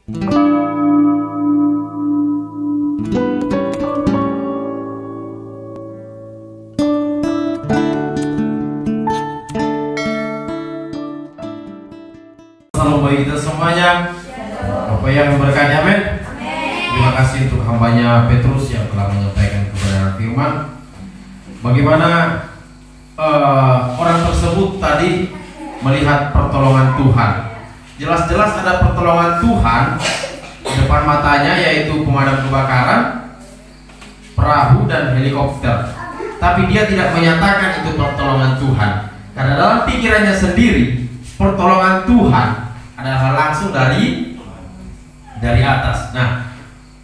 Salam bagi kita semuanya. Bapak yang memberkati, amin. Terima kasih untuk hambanya Petrus yang telah menyampaikan kebenaran firman. Bagaimana orang tersebut tadi melihat pertolongan Tuhan. Jelas-jelas ada pertolongan Tuhan di depan matanya, yaitu pemadam kebakaran, perahu dan helikopter. Tapi dia tidak menyatakan itu pertolongan Tuhan, karena dalam pikirannya sendiri pertolongan Tuhan adalah langsung dari atas. Nah,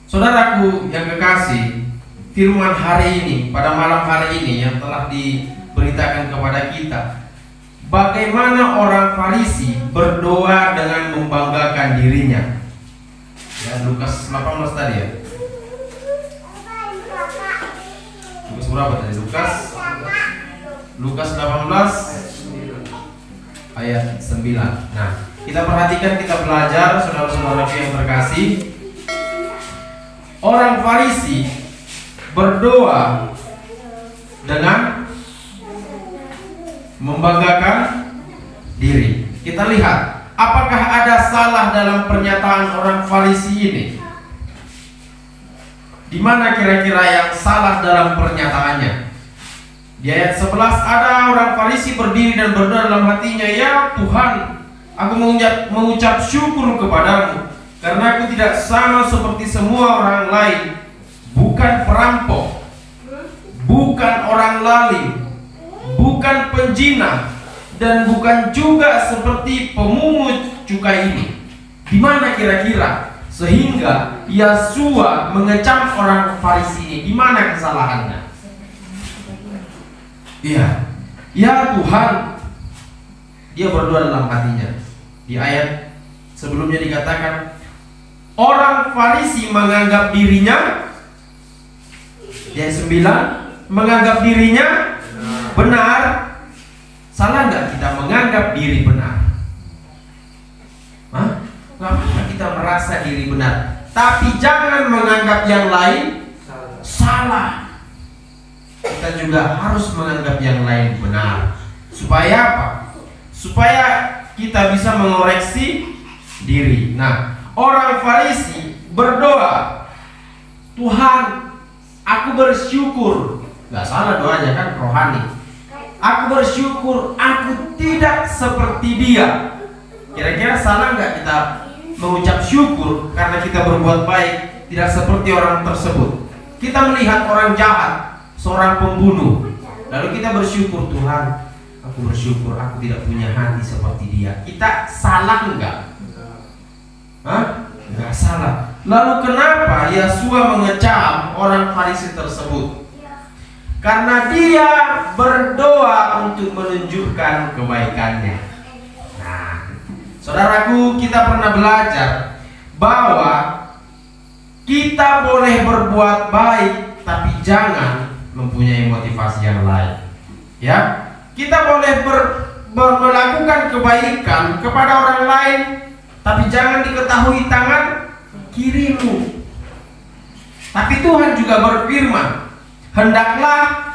saudaraku yang kekasih, firman hari ini, pada malam hari ini yang telah diberitakan kepada kita, bagaimana orang Farisi berdoa dengan membanggakan dirinya. Ya, Lukas 18 tadi ya. Lukas berapa tadi? Lukas 18 ayat 9. Nah, kita perhatikan, kita belajar, saudara-saudara yang terkasih. Orang Farisi berdoa dengan membanggakan diri. Kita lihat, apakah ada salah dalam pernyataan orang Farisi ini? Di mana kira-kira yang salah dalam pernyataannya? Di ayat 11, ada orang Farisi berdiri dan berdoa dalam hatinya, "Ya Tuhan, aku mengucap syukur kepadamu, karena aku tidak sama seperti semua orang lain, bukan perampok, bukan orang lalim, bukan penjina, dan bukan juga seperti pemungut cukai ini." Di mana kira-kira sehingga Yesua mengecam orang Farisi ini? Di mana kesalahannya? Iya, ya Tuhan, dia berdoa dalam hatinya. Di ayat sebelumnya dikatakan orang Farisi menganggap dirinya, di ayat 9, menganggap dirinya benar. Salah nggak kita menganggap diri benar? Hah? Nggak apa kita merasa diri benar, tapi jangan menganggap yang lain salah. Kita juga harus menganggap yang lain benar. Supaya apa? Supaya kita bisa mengoreksi diri. Nah, orang Farisi berdoa, "Tuhan, aku bersyukur." Gak salah doanya kan, rohani. "Aku bersyukur aku tidak seperti dia." Kira-kira salah nggak kita mengucap syukur karena kita berbuat baik, tidak seperti orang tersebut? Kita melihat orang jahat, seorang pembunuh, lalu kita bersyukur, "Tuhan, aku bersyukur aku tidak punya hati seperti dia." Kita salah enggak? Hah? Enggak salah. Lalu kenapa Yesua mengecam orang Farisi tersebut? Karena dia berdoa untuk menunjukkan kebaikannya. Nah, saudaraku, kita pernah belajar bahwa kita boleh berbuat baik, tapi jangan mempunyai motivasi yang lain. Ya, kita boleh melakukan kebaikan kepada orang lain, tapi jangan diketahui tangan kirimu. Tapi Tuhan juga berfirman, "Hendaklah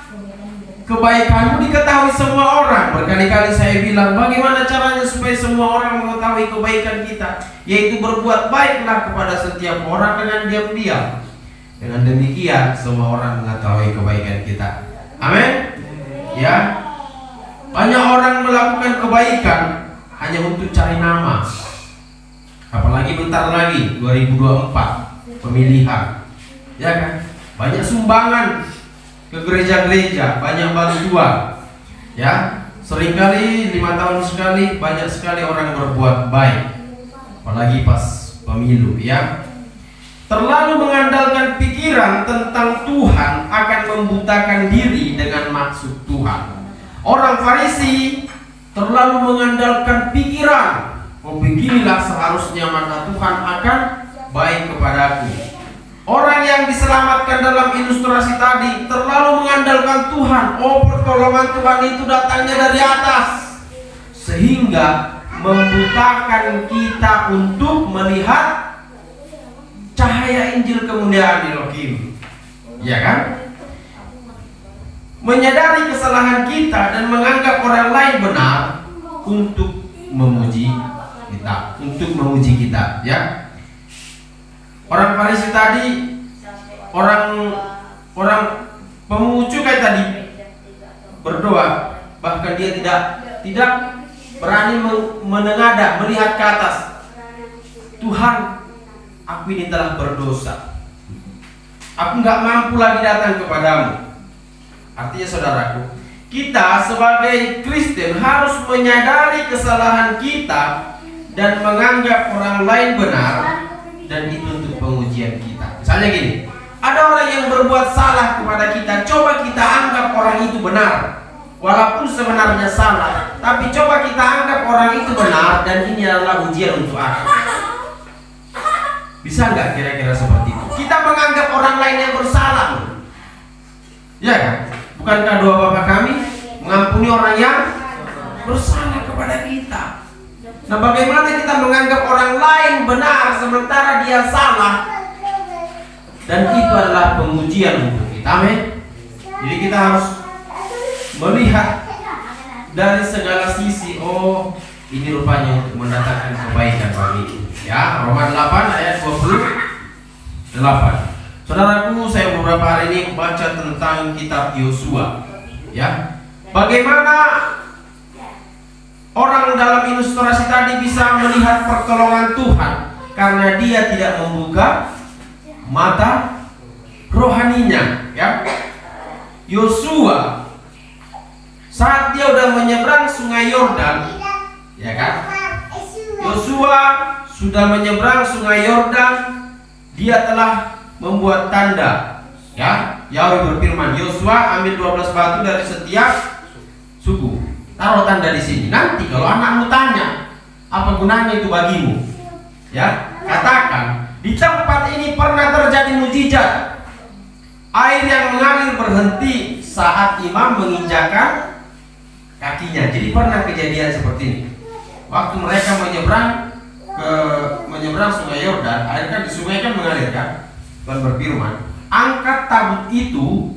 kebaikanmu diketahui semua orang." Berkali-kali saya bilang, bagaimana caranya supaya semua orang mengetahui kebaikan kita? Yaitu berbuat baiklah kepada setiap orang dengan diam-diam. Dengan demikian semua orang mengetahui kebaikan kita. Amin. Ya. Banyak orang melakukan kebaikan hanya untuk cari nama. Apalagi bentar lagi 2024 pemilihan. Ya kan? Banyak sumbangan ke gereja-gereja, banyak bantuan. Ya. Seringkali 5 tahun sekali banyak sekali orang berbuat baik. Apalagi pas pemilu, ya. Terlalu mengandalkan pikiran tentang Tuhan akan membutakan diri dengan maksud Tuhan. Orang Farisi terlalu mengandalkan pikiran. "Oh, beginilah seharusnya, maka Tuhan akan baik kepadaku." Orang yang diselamatkan dalam ilustrasi tadi terlalu mengandalkan Tuhan. "Oh, pertolongan Tuhan itu datangnya dari atas." Sehingga membutakan kita untuk melihat percaya Injil kemuliaan Elohim. Ya kan? Menyadari kesalahan kita dan menganggap orang lain benar untuk memuji kita, ya. Orang Farisi tadi, orang pemungut cukai tadi berdoa, bahkan dia tidak berani menengadah, melihat ke atas. Tuhan, aku ini telah berdosa. Aku nggak mampu lagi datang kepadamu. Artinya saudaraku, kita sebagai Kristen harus menyadari kesalahan kita dan menganggap orang lain benar, dan itu untuk pengujian kita. Misalnya gini, ada orang yang berbuat salah kepada kita, coba kita anggap orang itu benar, walaupun sebenarnya salah, tapi coba kita anggap orang itu benar, dan ini adalah ujian untuk aku. Bisa nggak kira-kira seperti itu? Kita menganggap orang lain yang bersalah, ya kan? Bukankah doa Bapa kami mengampuni orang yang bersalah kepada kita? Nah, bagaimana kita menganggap orang lain benar sementara dia salah? Dan itu adalah pengujian untuk kita, amin. Jadi kita harus melihat dari segala sisi. Oh, ini rupanya untuk mendatangkan kebaikan bagi. Ya, Roma 8 ayat 28. Saudaraku, saya beberapa hari ini membaca tentang kitab Yosua. Ya, bagaimana orang dalam ilustrasi tadi bisa melihat pertolongan Tuhan karena dia tidak membuka mata rohaninya. Ya, Yosua saat dia udah menyeberang sungai Yordan, ya kan? Yosua sudah menyeberang sungai Yordan, dia telah membuat tanda. Ya, Yahweh berfirman, Yosua ambil 12 batu dari setiap suku, taruh tanda di sini. Nanti kalau anakmu tanya, apa gunanya itu bagimu? Ya, katakan di tempat ini pernah terjadi mujizat. Air yang mengalir berhenti saat imam menginjakan kakinya. Jadi pernah kejadian seperti ini. Waktu mereka menyeberang sungai Yordan, air kan di sungai kan mengalir kan? Tuhan berfirman, angkat tabut itu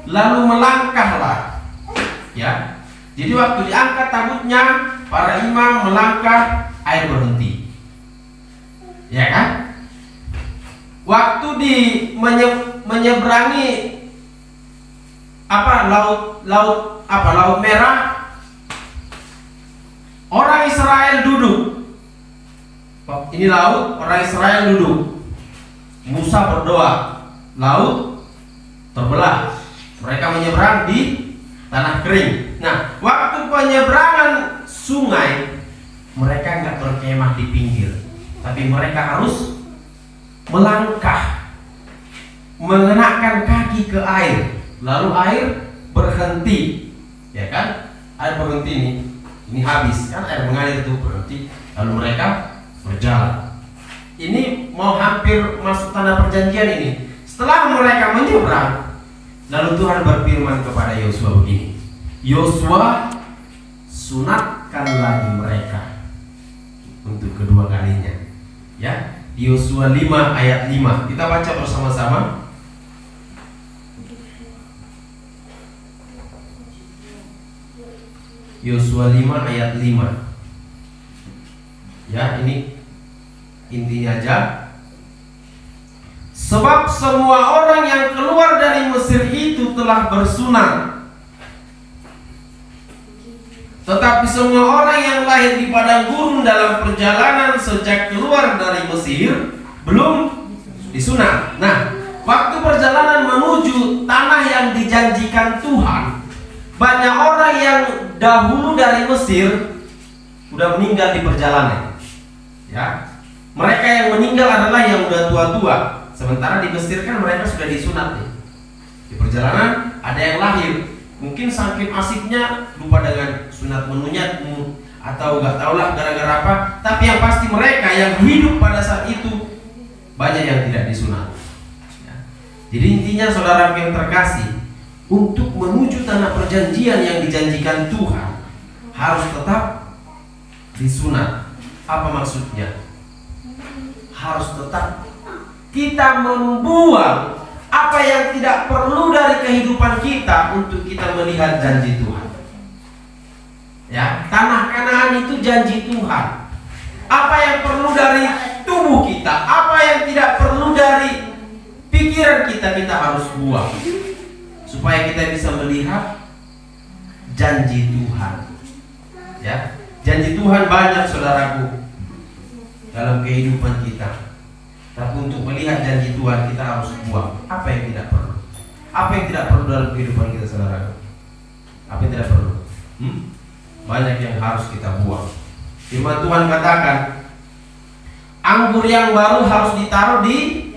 lalu melangkahlah. Ya, jadi waktu diangkat tabutnya, para imam melangkah, air berhenti. Ya kan? Waktu menyeberangi laut merah, orang Israel duduk. Ini laut, orang Israel duduk. Musa berdoa, laut terbelah, mereka menyeberang di tanah kering. Nah, waktu penyeberangan sungai, mereka nggak berkemah di pinggir, tapi mereka harus melangkah, mengenakan kaki ke air, lalu air berhenti, ya kan? Air berhenti ini habis kan, air mengalir itu berhenti, lalu mereka berjalan. Ini mau hampir masuk tanah perjanjian ini. Setelah mereka menyeberang, lalu Tuhan berfirman kepada Yosua begini, Yosua, sunatkan lagi mereka untuk kedua kalinya. Ya, Yosua 5 ayat 5. Kita baca bersama-sama. Yosua 5 ayat 5. Ya, ini intinya aja. Sebab semua orang yang keluar dari Mesir itu telah bersunat, tetapi semua orang yang lahir di padang gurun dalam perjalanan sejak keluar dari Mesir belum disunat. Nah, waktu perjalanan menuju tanah yang dijanjikan Tuhan, banyak orang yang dahulu dari Mesir udah meninggal di perjalanan. Ya, mereka yang meninggal adalah yang udah tua-tua. Sementara di Mesir kan mereka sudah disunat nih. Di perjalanan ada yang lahir, mungkin saking asiknya lupa dengan sunat menunya, atau nggak tahulah gara-gara apa. Tapi yang pasti mereka yang hidup pada saat itu banyak yang tidak disunat. Ya. Jadi intinya saudara yang terkasih, untuk menuju tanah perjanjian yang dijanjikan Tuhan harus tetap disunat. Apa maksudnya? Harus tetap kita membuang apa yang tidak perlu dari kehidupan kita untuk kita melihat janji Tuhan. Ya, tanah Kanaan itu janji Tuhan. Apa yang perlu dari tubuh kita, apa yang tidak perlu dari pikiran kita, kita harus buang supaya kita bisa melihat janji Tuhan. Ya, janji Tuhan banyak, saudaraku, dalam kehidupan kita. Tapi untuk melihat janji Tuhan kita harus buang apa yang tidak perlu. Apa yang tidak perlu dalam kehidupan kita, saudara? Apa yang tidak perlu? Banyak yang harus kita buang. Firman Tuhan katakan, anggur yang baru harus ditaruh di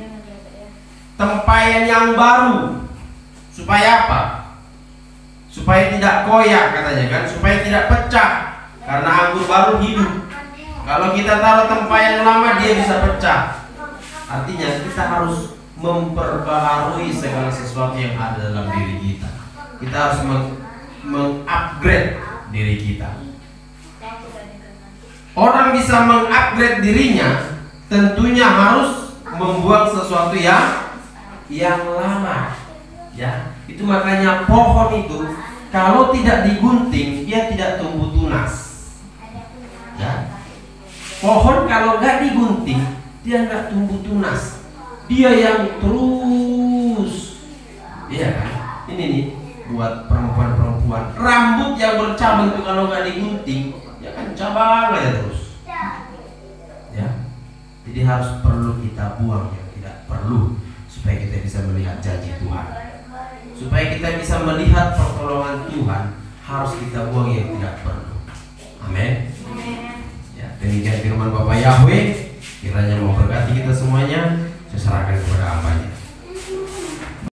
tempayan yang baru. Supaya apa? Supaya tidak koyak, katanya kan, supaya tidak pecah. Karena anggur baru hidup. Kalau kita taruh tempayan lama, dia bisa pecah. Artinya kita harus memperbaharui segala sesuatu yang ada dalam diri kita. Kita harus mengupgrade diri kita. Orang bisa mengupgrade dirinya, tentunya harus membuang sesuatu yang lama. Ya, itu makanya pohon itu kalau tidak digunting dia tidak tumbuh tunas. Ya, pohon kalau nggak digunting dia nggak tumbuh tunas, dia yang terus, iya kan? Ini nih buat perempuan-perempuan, rambut yang bercabang itu kalau nggak digunting, ya kan cabang aja terus. Ya, jadi harus perlu kita buang yang tidak perlu supaya kita bisa melihat janji Tuhan, supaya kita bisa melihat pertolongan Tuhan. Harus kita buang yang tidak perlu. Amin. Ya, demikian firman Bapak Yahweh. Kiranya memberkati kita semuanya. Saya serahkan kepada hamba-Nya.